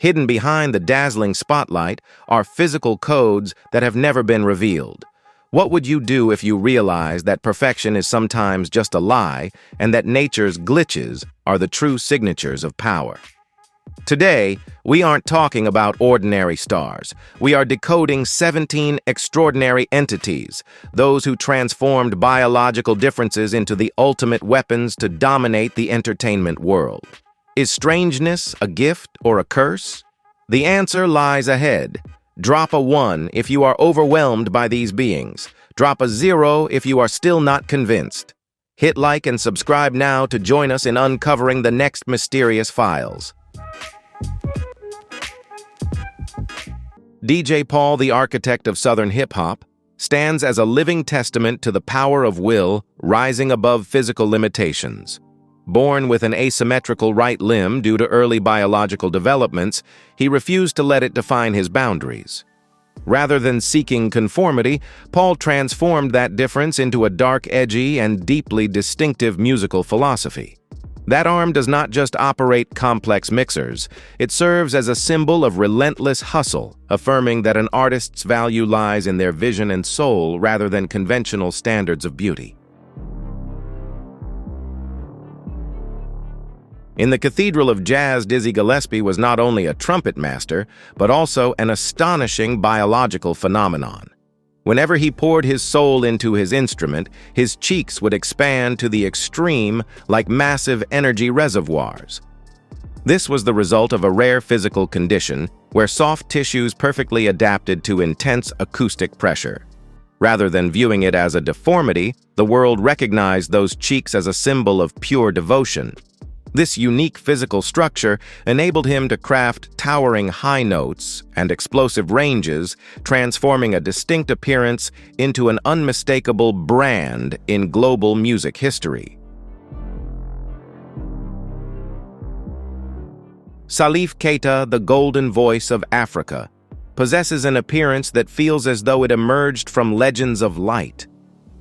Hidden behind the dazzling spotlight are physical codes that have never been revealed. What would you do if you realized that perfection is sometimes just a lie and that nature's glitches are the true signatures of power? Today, we aren't talking about ordinary stars. We are decoding 17 extraordinary entities, those who transformed biological differences into the ultimate weapons to dominate the entertainment world. Is strangeness a gift or a curse? The answer lies ahead. Drop a 1 if you are overwhelmed by these beings. Drop a 0 if you are still not convinced. Hit like and subscribe now to join us in uncovering the next mysterious files. DJ Paul, the architect of Southern hip-hop, stands as a living testament to the power of will rising above physical limitations. Born with an asymmetrical right limb due to early biological developments, he refused to let it define his boundaries. Rather than seeking conformity, Paul transformed that difference into a dark, edgy, and deeply distinctive musical philosophy. That arm does not just operate complex mixers, it serves as a symbol of relentless hustle, affirming that an artist's value lies in their vision and soul rather than conventional standards of beauty. In the Cathedral of Jazz, Dizzy Gillespie was not only a trumpet master, but also an astonishing biological phenomenon. Whenever he poured his soul into his instrument, his cheeks would expand to the extreme like massive energy reservoirs. This was the result of a rare physical condition where soft tissues perfectly adapted to intense acoustic pressure. Rather than viewing it as a deformity, the world recognized those cheeks as a symbol of pure devotion. This unique physical structure enabled him to craft towering high notes and explosive ranges, transforming a distinct appearance into an unmistakable brand in global music history. Salif Keita, the golden voice of Africa, possesses an appearance that feels as though it emerged from legends of light.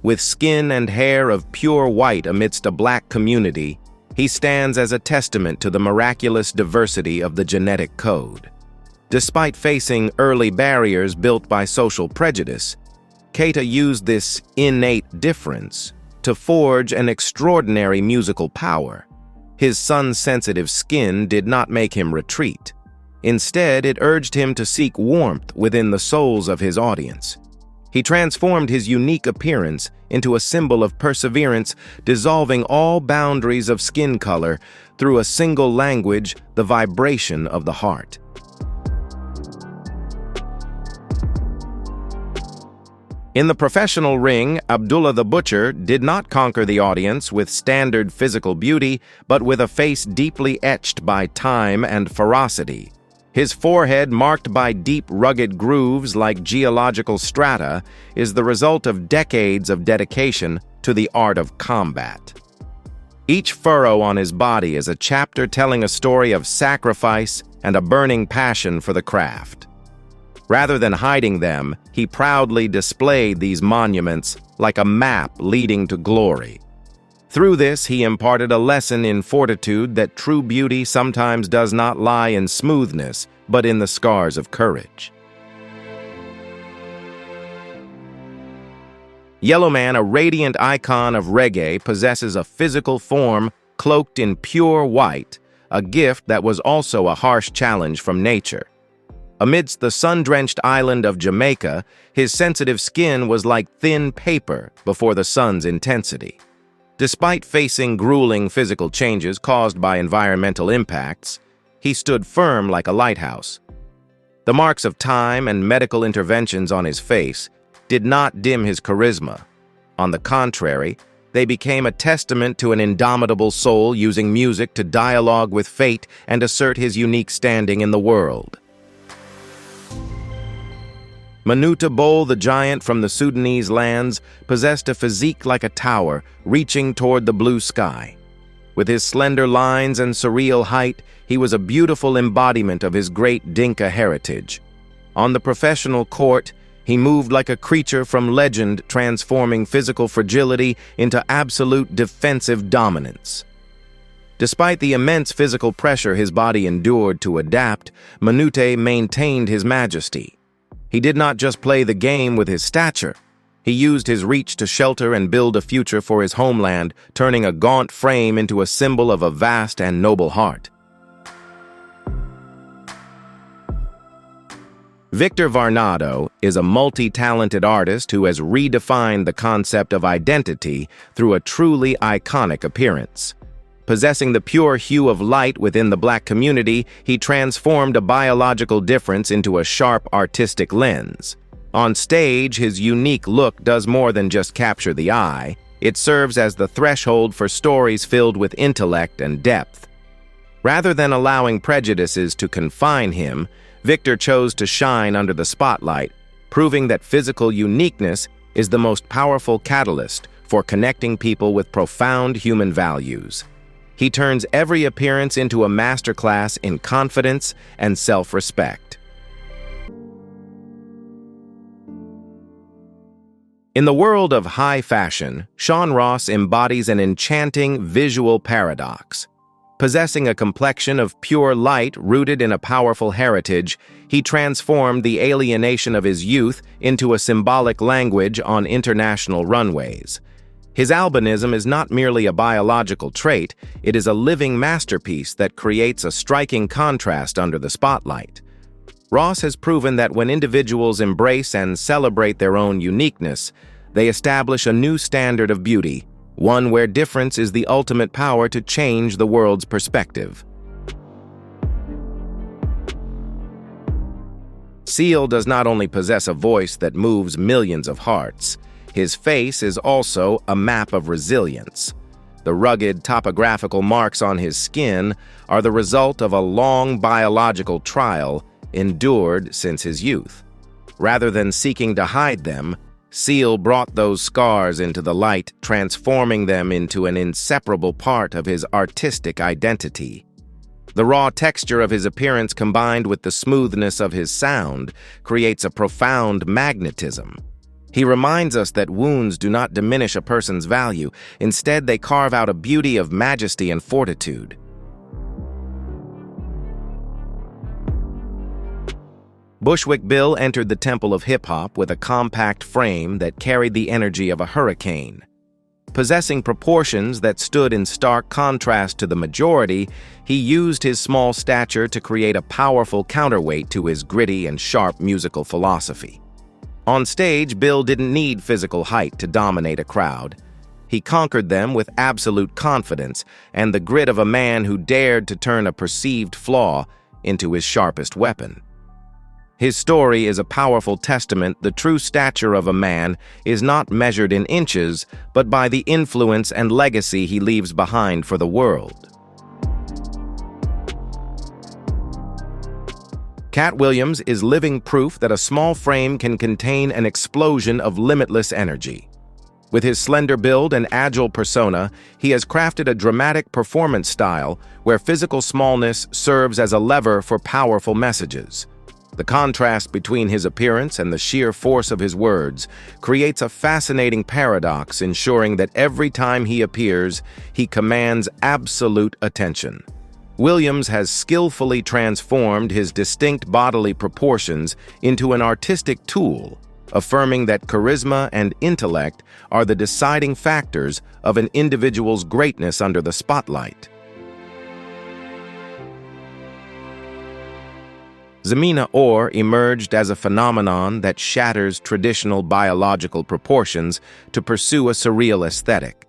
With skin and hair of pure white amidst a black community, he stands as a testament to the miraculous diversity of the genetic code. Despite facing early barriers built by social prejudice, Keita used this innate difference to forge an extraordinary musical power. His sun-sensitive skin did not make him retreat. Instead, it urged him to seek warmth within the souls of his audience. He transformed his unique appearance into a symbol of perseverance, dissolving all boundaries of skin color through a single language, the vibration of the heart. In the professional ring, Abdullah the Butcher did not conquer the audience with standard physical beauty, but with a face deeply etched by time and ferocity. His forehead, marked by deep, rugged grooves like geological strata, is the result of decades of dedication to the art of combat. Each furrow on his body is a chapter telling a story of sacrifice and a burning passion for the craft. Rather than hiding them, he proudly displayed these monuments like a map leading to glory. Through this, he imparted a lesson in fortitude that true beauty sometimes does not lie in smoothness, but in the scars of courage. Yellowman, a radiant icon of reggae, possesses a physical form cloaked in pure white, a gift that was also a harsh challenge from nature. Amidst the sun-drenched island of Jamaica, his sensitive skin was like thin paper before the sun's intensity. Despite facing grueling physical changes caused by environmental impacts, he stood firm like a lighthouse. The marks of time and medical interventions on his face did not dim his charisma. On the contrary, they became a testament to an indomitable soul using music to dialogue with fate and assert his unique standing in the world. Manuta Bol, the giant from the Sudanese lands, possessed a physique like a tower, reaching toward the blue sky. With his slender lines and surreal height, he was a beautiful embodiment of his great Dinka heritage. On the professional court, he moved like a creature from legend, transforming physical fragility into absolute defensive dominance. Despite the immense physical pressure his body endured to adapt, Manute maintained his majesty. He did not just play the game with his stature. He used his reach to shelter and build a future for his homeland, turning a gaunt frame into a symbol of a vast and noble heart. Victor Varnado is a multi-talented artist who has redefined the concept of identity through a truly iconic appearance. Possessing the pure hue of light within the Black community, he transformed a biological difference into a sharp artistic lens. On stage, his unique look does more than just capture the eye. It serves as the threshold for stories filled with intellect and depth. Rather than allowing prejudices to confine him, Victor chose to shine under the spotlight, proving that physical uniqueness is the most powerful catalyst for connecting people with profound human values. He turns every appearance into a masterclass in confidence and self-respect. In the world of high fashion, Sean Ross embodies an enchanting visual paradox. Possessing a complexion of pure light rooted in a powerful heritage, he transformed the alienation of his youth into a symbolic language on international runways. His albinism is not merely a biological trait, it is a living masterpiece that creates a striking contrast under the spotlight. Ross has proven that when individuals embrace and celebrate their own uniqueness, they establish a new standard of beauty, one where difference is the ultimate power to change the world's perspective. Seal does not only possess a voice that moves millions of hearts, his face is also a map of resilience. The rugged topographical marks on his skin are the result of a long biological trial endured since his youth. Rather than seeking to hide them, Seal brought those scars into the light, transforming them into an inseparable part of his artistic identity. The raw texture of his appearance combined with the smoothness of his sound creates a profound magnetism. He reminds us that wounds do not diminish a person's value. Instead, they carve out a beauty of majesty and fortitude. Bushwick Bill entered the temple of hip-hop with a compact frame that carried the energy of a hurricane. Possessing proportions that stood in stark contrast to the majority, he used his small stature to create a powerful counterweight to his gritty and sharp musical philosophy. On stage, Bill didn't need physical height to dominate a crowd. He conquered them with absolute confidence and the grit of a man who dared to turn a perceived flaw into his sharpest weapon. His story is a powerful testament. The true stature of a man is not measured in inches, but by the influence and legacy he leaves behind for the world. Cat Williams is living proof that a small frame can contain an explosion of limitless energy. With his slender build and agile persona, he has crafted a dramatic performance style where physical smallness serves as a lever for powerful messages. The contrast between his appearance and the sheer force of his words creates a fascinating paradox, ensuring that every time he appears, he commands absolute attention. Williams has skillfully transformed his distinct bodily proportions into an artistic tool, affirming that charisma and intellect are the deciding factors of an individual's greatness under the spotlight. Ximena Orr emerged as a phenomenon that shatters traditional biological proportions to pursue a surreal aesthetic.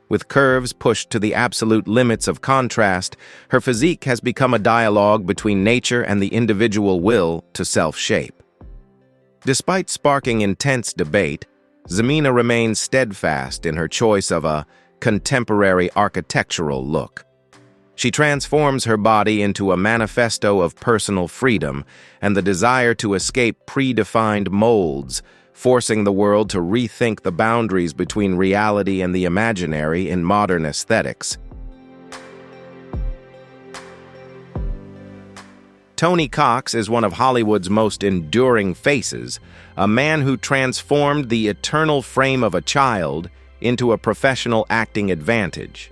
With curves pushed to the absolute limits of contrast, her physique has become a dialogue between nature and the individual will to self-shape. Despite sparking intense debate, Ximena remains steadfast in her choice of a contemporary architectural look. She transforms her body into a manifesto of personal freedom and the desire to escape predefined molds, forcing the world to rethink the boundaries between reality and the imaginary in modern aesthetics. Tony Cox is one of Hollywood's most enduring faces, a man who transformed the eternal frame of a child into a professional acting advantage.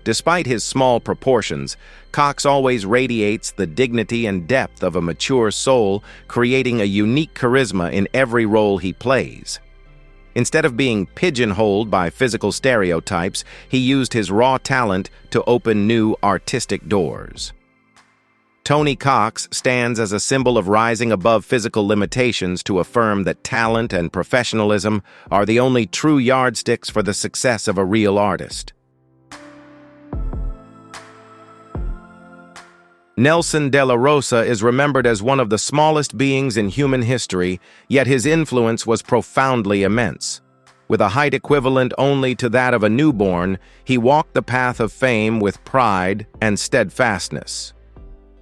Despite his small proportions, Cox always radiates the dignity and depth of a mature soul, creating a unique charisma in every role he plays. Instead of being pigeonholed by physical stereotypes, he used his raw talent to open new artistic doors. Tony Cox stands as a symbol of rising above physical limitations to affirm that talent and professionalism are the only true yardsticks for the success of a real artist. Nelson de la Rosa is remembered as one of the smallest beings in human history, yet his influence was profoundly immense. With a height equivalent only to that of a newborn, he walked the path of fame with pride and steadfastness.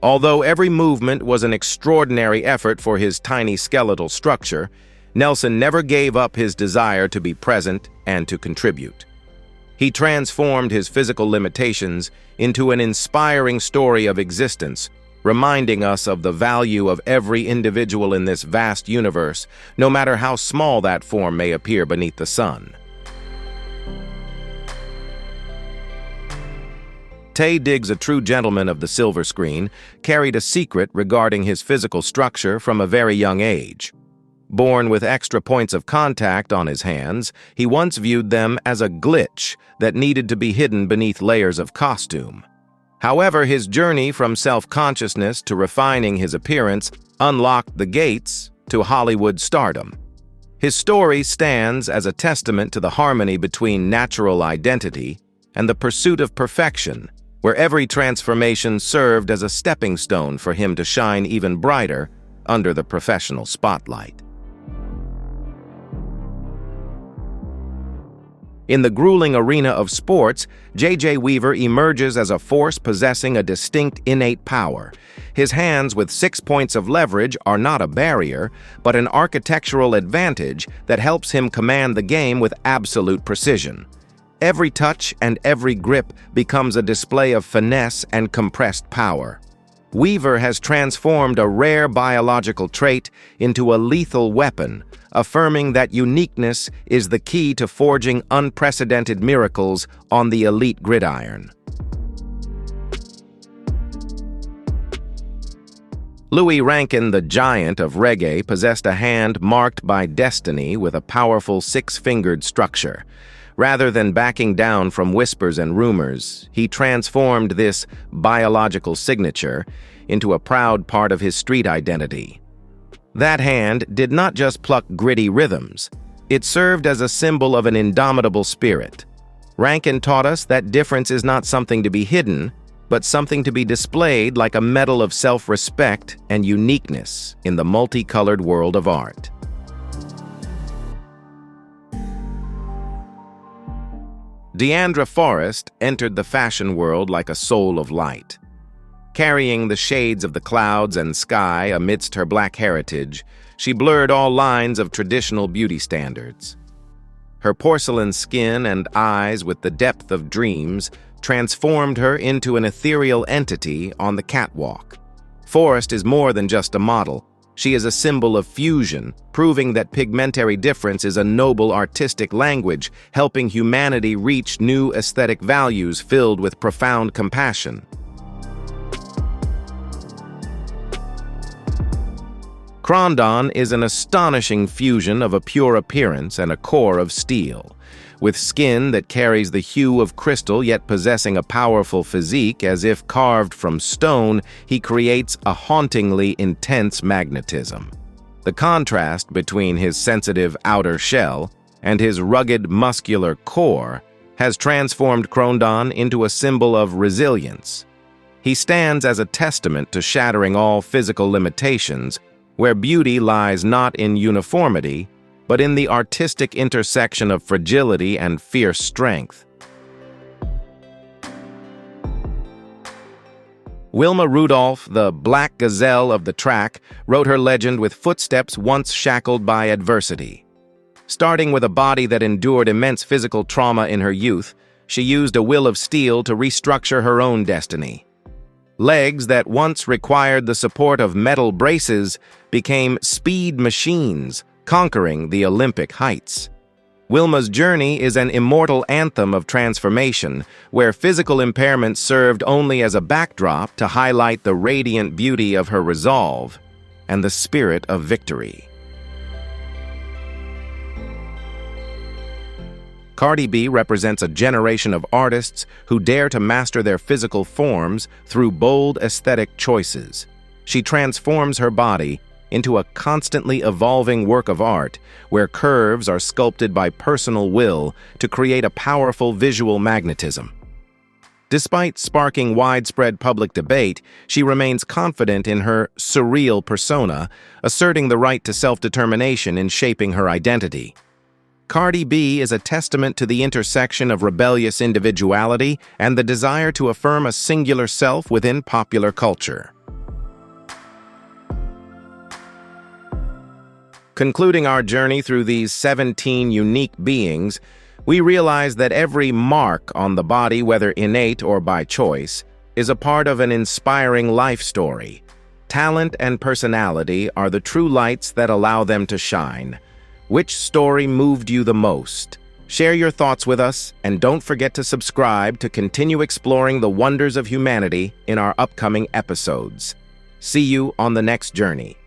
Although every movement was an extraordinary effort for his tiny skeletal structure, Nelson never gave up his desire to be present and to contribute. He transformed his physical limitations into an inspiring story of existence, reminding us of the value of every individual in this vast universe, no matter how small that form may appear beneath the sun. Taye Diggs, a true gentleman of the silver screen, carried a secret regarding his physical structure from a very young age. Born with extra points of contact on his hands, he once viewed them as a glitch that needed to be hidden beneath layers of costume. However, his journey from self-consciousness to refining his appearance unlocked the gates to Hollywood stardom. His story stands as a testament to the harmony between natural identity and the pursuit of perfection, where every transformation served as a stepping stone for him to shine even brighter under the professional spotlight. In the grueling arena of sports, J.J. Weaver emerges as a force possessing a distinct innate power. His hands with 6 points of leverage are not a barrier, but an architectural advantage that helps him command the game with absolute precision. Every touch and every grip becomes a display of finesse and compressed power. Weaver has transformed a rare biological trait into a lethal weapon, affirming that uniqueness is the key to forging unprecedented miracles on the elite gridiron. Louis Rankin, the giant of reggae, possessed a hand marked by destiny with a powerful 6-fingered structure. Rather than backing down from whispers and rumors, he transformed this biological signature into a proud part of his street identity. That hand did not just pluck gritty rhythms. It served as a symbol of an indomitable spirit. Rankin taught us that difference is not something to be hidden, but something to be displayed like a medal of self-respect and uniqueness in the multicolored world of art. Deandra Forrest entered the fashion world like a soul of light. Carrying the shades of the clouds and sky amidst her black heritage, she blurred all lines of traditional beauty standards. Her porcelain skin and eyes with the depth of dreams transformed her into an ethereal entity on the catwalk. Forrest is more than just a model. She is a symbol of fusion, proving that pigmentary difference is a noble artistic language, helping humanity reach new aesthetic values filled with profound compassion. Crondon is an astonishing fusion of a pure appearance and a core of steel. With skin that carries the hue of crystal yet possessing a powerful physique as if carved from stone, he creates a hauntingly intense magnetism. The contrast between his sensitive outer shell and his rugged muscular core has transformed Crondon into a symbol of resilience. He stands as a testament to shattering all physical limitations, where beauty lies not in uniformity, but in the artistic intersection of fragility and fierce strength. Wilma Rudolph, the black gazelle of the track, wrote her legend with footsteps once shackled by adversity. Starting with a body that endured immense physical trauma in her youth, she used a will of steel to restructure her own destiny. Legs that once required the support of metal braces became speed machines, conquering the Olympic heights. Wilma's journey is an immortal anthem of transformation, where physical impairment served only as a backdrop to highlight the radiant beauty of her resolve and the spirit of victory. Cardi B represents a generation of artists who dare to master their physical forms through bold aesthetic choices. She transforms her body into a constantly evolving work of art where curves are sculpted by personal will to create a powerful visual magnetism. Despite sparking widespread public debate, she remains confident in her surreal persona, asserting the right to self-determination in shaping her identity. Cardi B is a testament to the intersection of rebellious individuality and the desire to affirm a singular self within popular culture. Concluding our journey through these 17 unique beings, we realize that every mark on the body, whether innate or by choice, is a part of an inspiring life story. Talent and personality are the true lights that allow them to shine. Which story moved you the most? Share your thoughts with us, and don't forget to subscribe to continue exploring the wonders of humanity in our upcoming episodes. See you on the next journey.